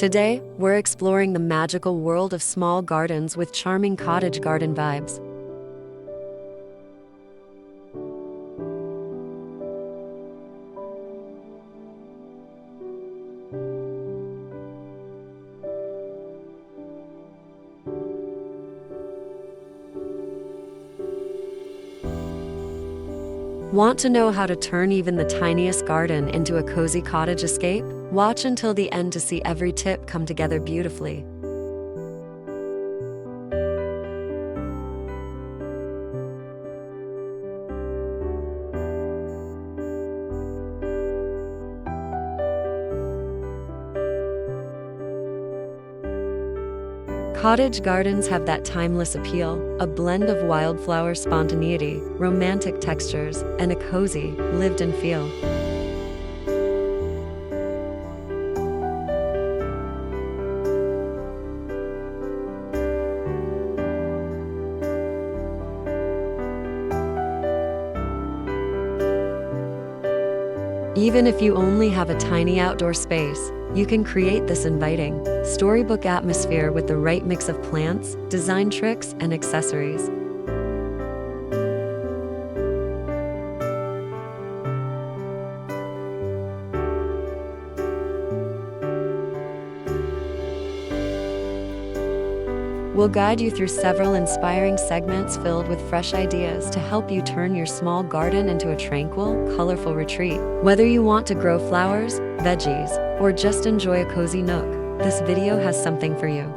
Today, we're exploring the magical world of small gardens with charming cottage garden vibes. Want to know how to turn even the tiniest garden into a cozy cottage escape? Watch until the end to see every tip come together beautifully. Cottage gardens have that timeless appeal, a blend of wildflower spontaneity, romantic textures, and a cozy, lived-in feel. Even if you only have a tiny outdoor space, you can create this inviting, storybook atmosphere with the right mix of plants, design tricks, and accessories. We'll guide you through several inspiring segments filled with fresh ideas to help you turn your small garden into a tranquil, colorful retreat. Whether you want to grow flowers, veggies, or just enjoy a cozy nook, this video has something for you.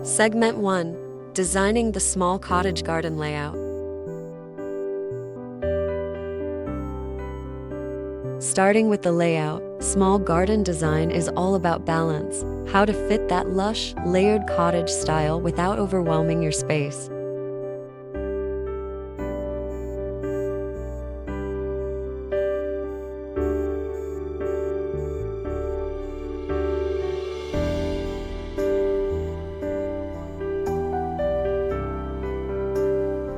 Segment 1. Designing the small cottage garden layout. Starting with the layout, small garden design is all about balance, how to fit that lush, layered cottage style without overwhelming your space.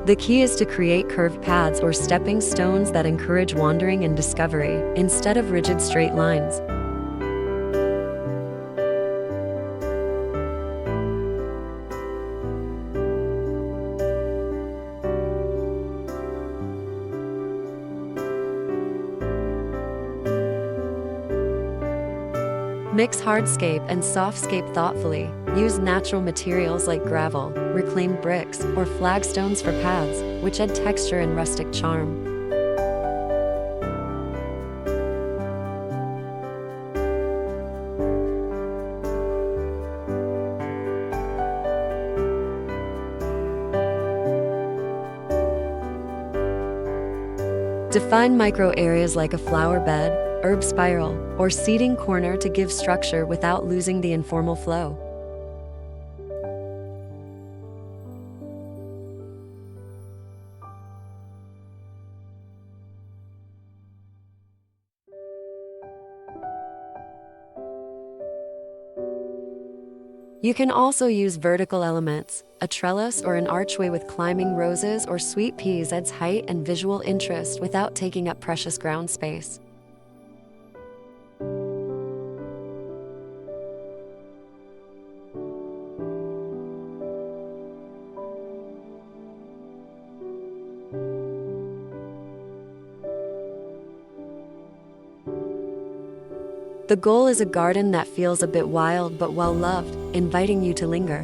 The key is to create curved paths or stepping stones that encourage wandering and discovery, instead of rigid straight lines. Mix hardscape and softscape thoughtfully. Use natural materials like gravel, reclaimed bricks, or flagstones for paths, which add texture and rustic charm. Define micro areas like a flower bed, herb spiral, or seating corner to give structure without losing the informal flow. You can also use vertical elements. A trellis or an archway with climbing roses or sweet peas adds height and visual interest without taking up precious ground space. The goal is a garden that feels a bit wild but well-loved, inviting you to linger.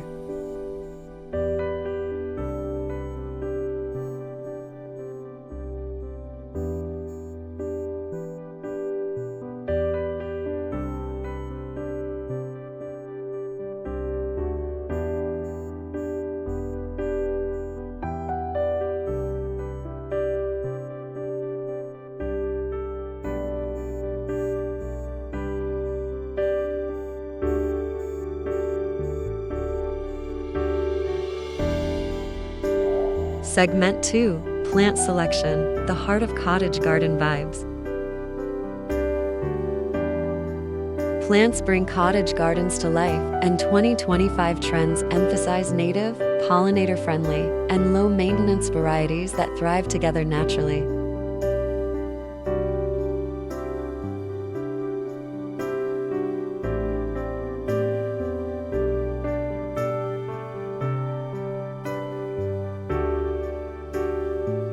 Segment 2. Plant Selection, the heart of cottage garden vibes. Plants bring cottage gardens to life, and 2025 trends emphasize native, pollinator-friendly, and low-maintenance varieties that thrive together naturally.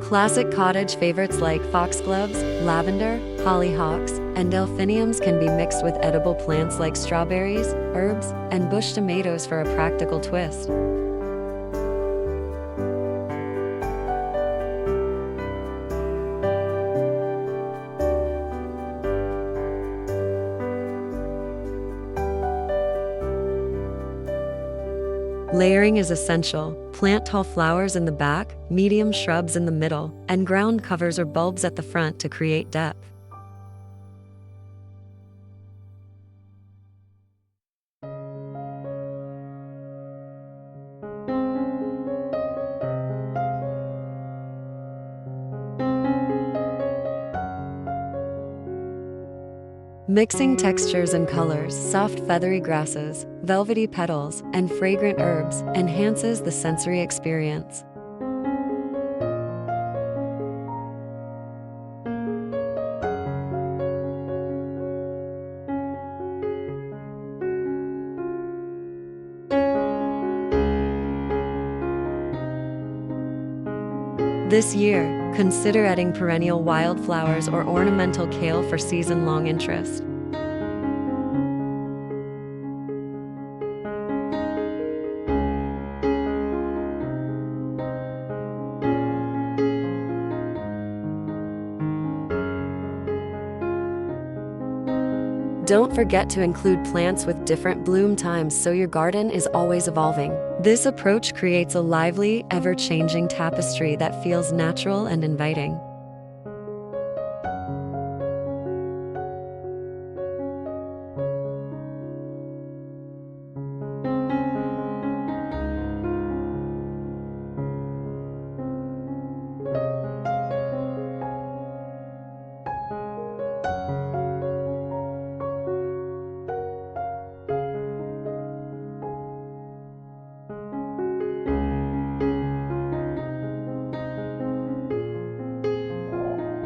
Classic cottage favorites like foxgloves, lavender, hollyhocks, and delphiniums can be mixed with edible plants like strawberries, herbs, and bush tomatoes for a practical twist. Layering is essential. Plant tall flowers in the back, medium shrubs in the middle, and ground covers or bulbs at the front to create depth. Mixing textures and colors, soft feathery grasses, velvety petals, and fragrant herbs enhances the sensory experience. This year, consider adding perennial wildflowers or ornamental kale for season-long interest. Don't forget to include plants with different bloom times so your garden is always evolving. This approach creates a lively, ever-changing tapestry that feels natural and inviting.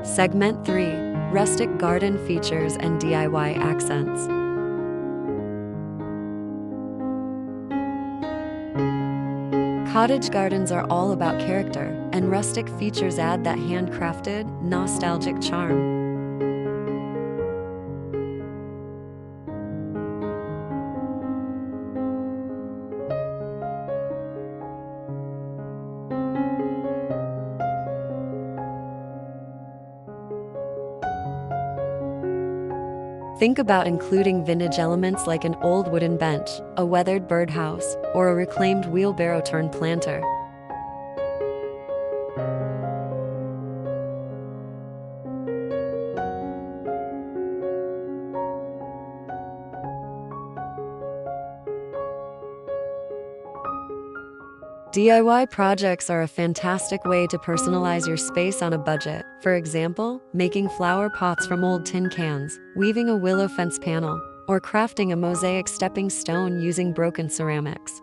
Segment 3. Rustic garden features and DIY accents. Cottage gardens are all about character, and rustic features add that handcrafted, nostalgic charm. Think about including vintage elements like an old wooden bench, a weathered birdhouse, or a reclaimed wheelbarrow-turned-planter. DIY projects are a fantastic way to personalize your space on a budget. For example, making flower pots from old tin cans, weaving a willow fence panel, or crafting a mosaic stepping stone using broken ceramics.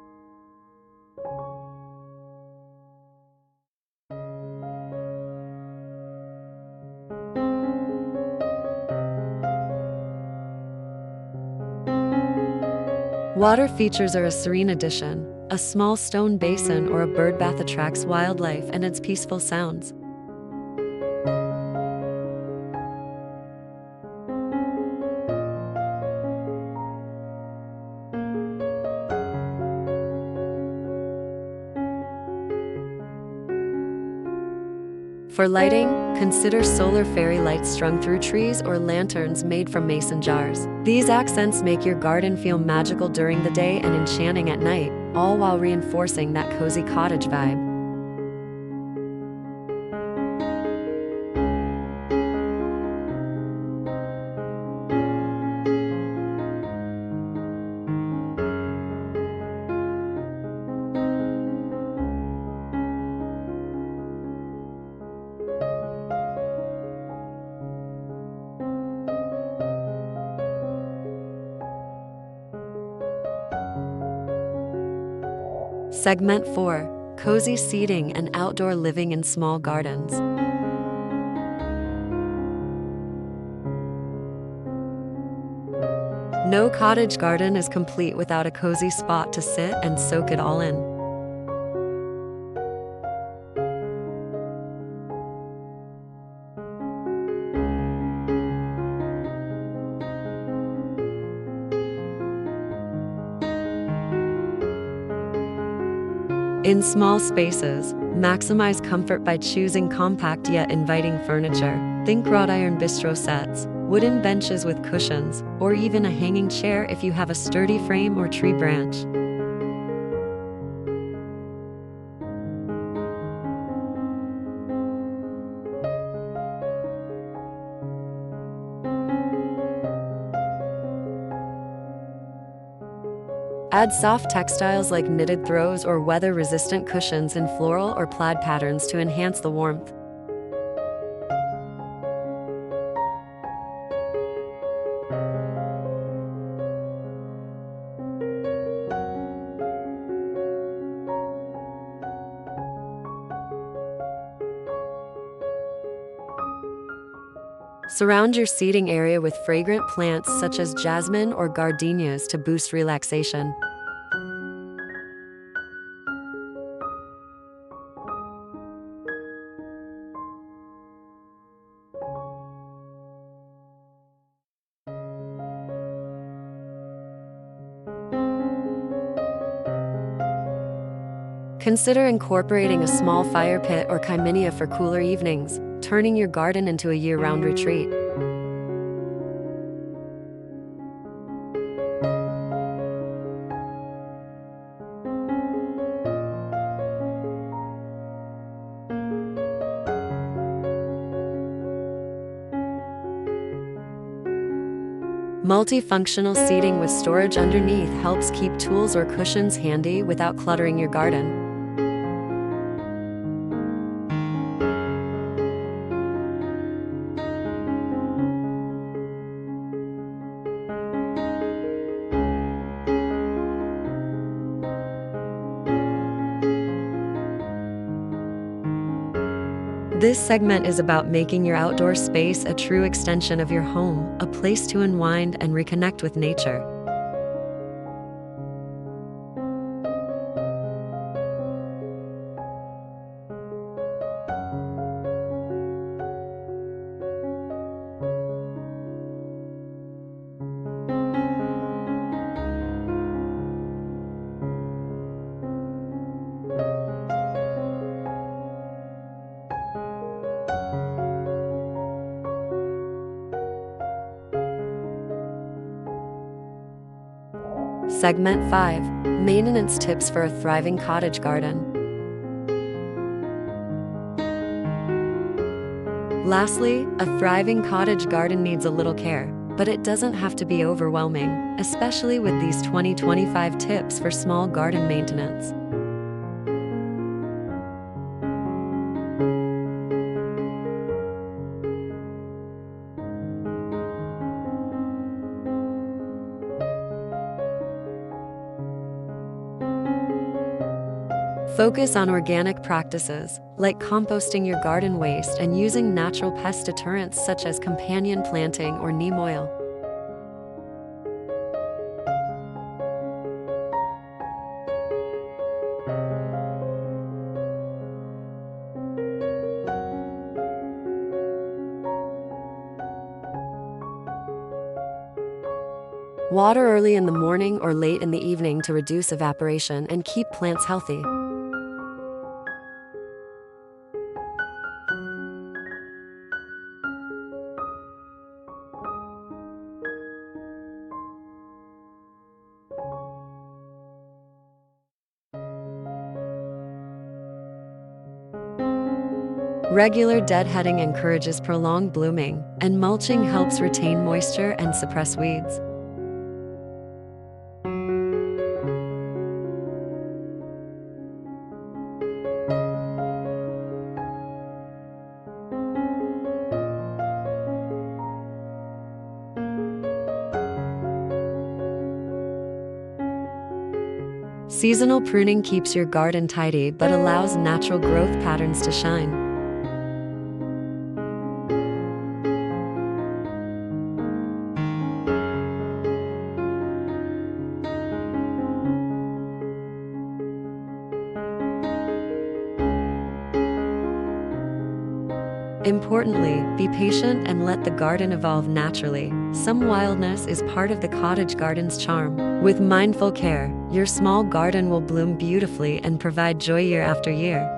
Water features are a serene addition. A small stone basin or a bird bath attracts wildlife and its peaceful sounds. For lighting, consider solar fairy lights strung through trees or lanterns made from mason jars. These accents make your garden feel magical during the day and enchanting at night, all while reinforcing that cozy cottage vibe. Segment 4. Cozy seating and outdoor living in small gardens. No cottage garden is complete without a cozy spot to sit and soak it all in. In small spaces, maximize comfort by choosing compact yet inviting furniture. Think wrought iron bistro sets, wooden benches with cushions, or even a hanging chair if you have a sturdy frame or tree branch. Add soft textiles like knitted throws or weather-resistant cushions in floral or plaid patterns to enhance the warmth. Surround your seating area with fragrant plants such as jasmine or gardenias to boost relaxation. Consider incorporating a small fire pit or chiminea for cooler evenings, turning your garden into a year-round retreat. Multifunctional seating with storage underneath helps keep tools or cushions handy without cluttering your garden. This segment is about making your outdoor space a true extension of your home, a place to unwind and reconnect with nature. Segment 5. Maintenance tips for a thriving cottage garden. Lastly, a thriving cottage garden needs a little care, but it doesn't have to be overwhelming, especially with these 2025 tips for small garden maintenance. Focus on organic practices, like composting your garden waste and using natural pest deterrents such as companion planting or neem oil. Water early in the morning or late in the evening to reduce evaporation and keep plants healthy. Regular deadheading encourages prolonged blooming, and mulching helps retain moisture and suppress weeds. Seasonal pruning keeps your garden tidy but allows natural growth patterns to shine. Importantly, be patient and let the garden evolve naturally. Some wildness is part of the cottage garden's charm. With mindful care, your small garden will bloom beautifully and provide joy year after year.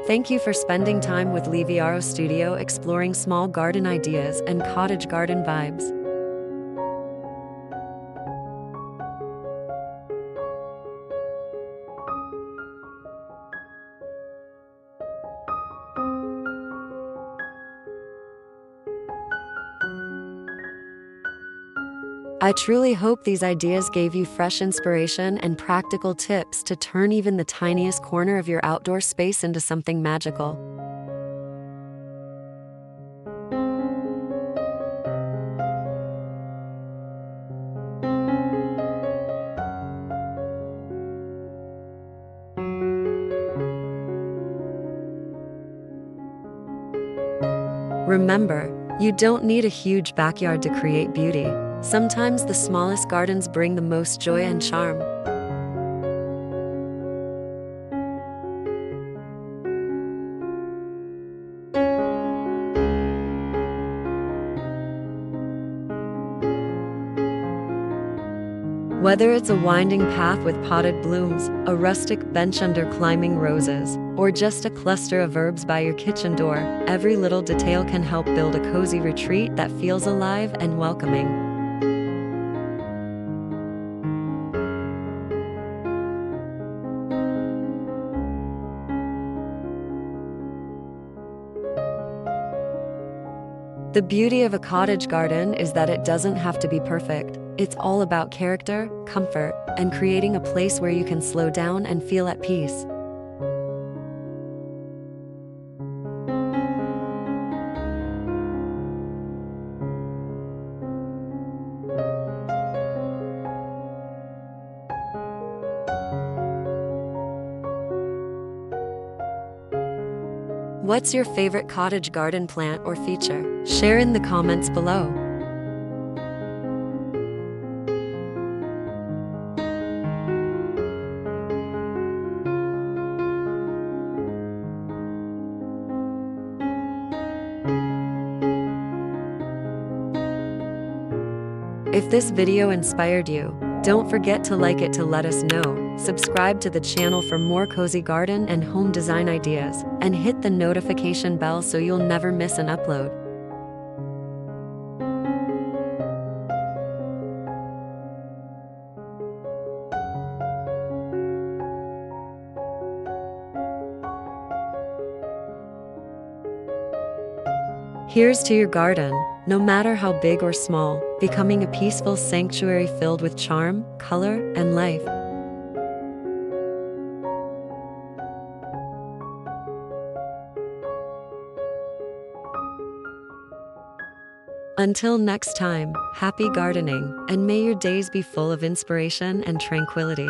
Thank you for spending time with Liviaro Studio exploring small garden ideas and cottage garden vibes. I truly hope these ideas gave you fresh inspiration and practical tips to turn even the tiniest corner of your outdoor space into something magical. Remember, you don't need a huge backyard to create beauty. Sometimes the smallest gardens bring the most joy and charm. Whether it's a winding path with potted blooms, a rustic bench under climbing roses, or just a cluster of herbs by your kitchen door, every little detail can help build a cozy retreat that feels alive and welcoming. The beauty of a cottage garden is that it doesn't have to be perfect. It's all about character, comfort, and creating a place where you can slow down and feel at peace. What's your favorite cottage garden plant or feature? Share in the comments below. If this video inspired you, don't forget to like it to let us know, subscribe to the channel for more cozy garden and home design ideas, and hit the notification bell so you'll never miss an upload. Here's to your garden, no matter how big or small, becoming a peaceful sanctuary filled with charm, color, and life. Until next time, happy gardening, and may your days be full of inspiration and tranquility.